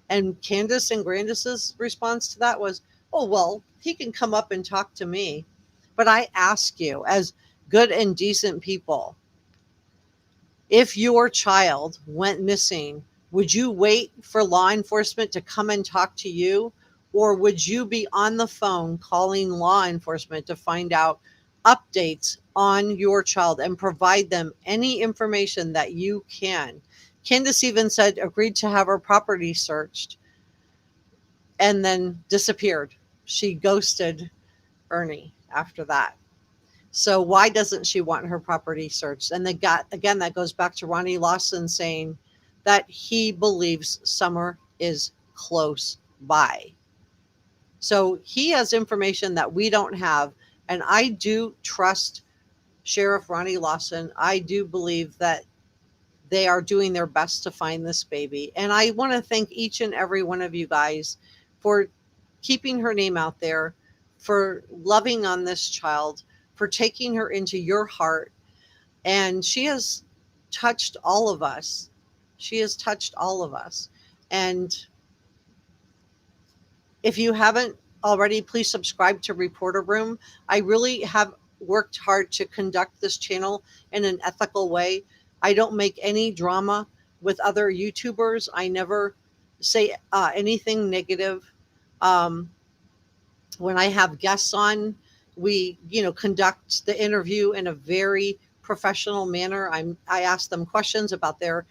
And Candus and Grandus's response to that was, oh, well, he can come up and talk to me. But I ask you, as good and decent people, if your child went missing, would you wait for law enforcement to come and talk to you? Or would you be on the phone calling law enforcement to find out updates on your child and provide them any information that you can? Candace even said, agreed to have her property searched, and then disappeared. She ghosted Ernie after that. So why doesn't she want her property searched? And that goes back to Ronnie Lawson saying that he believes Summer is close by. So he has information that we don't have. And I do trust Sheriff Ronnie Lawson. I do believe that they are doing their best to find this baby. And I want to thank each and every one of you guys for keeping her name out there, for loving on this child, for taking her into your heart. And she has touched all of us. She has touched all of us. And if you haven't already, please subscribe to Reporter Room. I really have worked hard to conduct this channel in an ethical way. I don't make any drama with other YouTubers. I never say anything negative. Um, when I have guests on, we, conduct the interview in a very professional manner. I ask them questions about their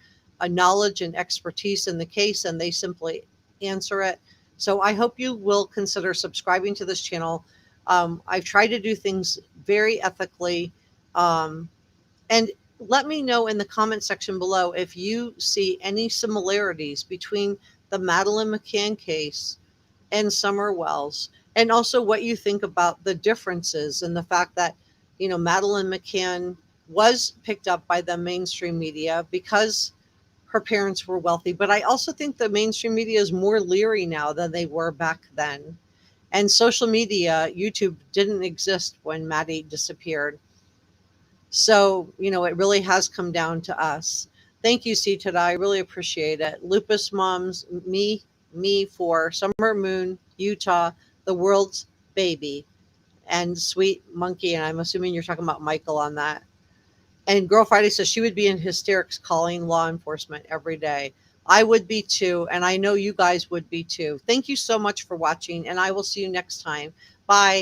knowledge and expertise in the case, and they simply answer it. So I hope you will consider subscribing to this channel. I've tried to do things very ethically. And let me know in the comment section below if you see any similarities between the Madeleine McCann case and Summer Wells, and also what you think about the differences and the fact that, Madeleine McCann was picked up by the mainstream media because her parents were wealthy. But I also think the mainstream media is more leery now than they were back then. And social media, YouTube didn't exist when Maddie disappeared. So, it really has come down to us. Thank you, Sita. I really appreciate it. Lupus Moms, me for Summer Moon, Utah, the world's baby, and Sweet Monkey. And I'm assuming you're talking about Michael on that. And Girl Friday says she would be in hysterics calling law enforcement every day. I would be too. And I know you guys would be too. Thank you so much for watching. And I will see you next time. Bye.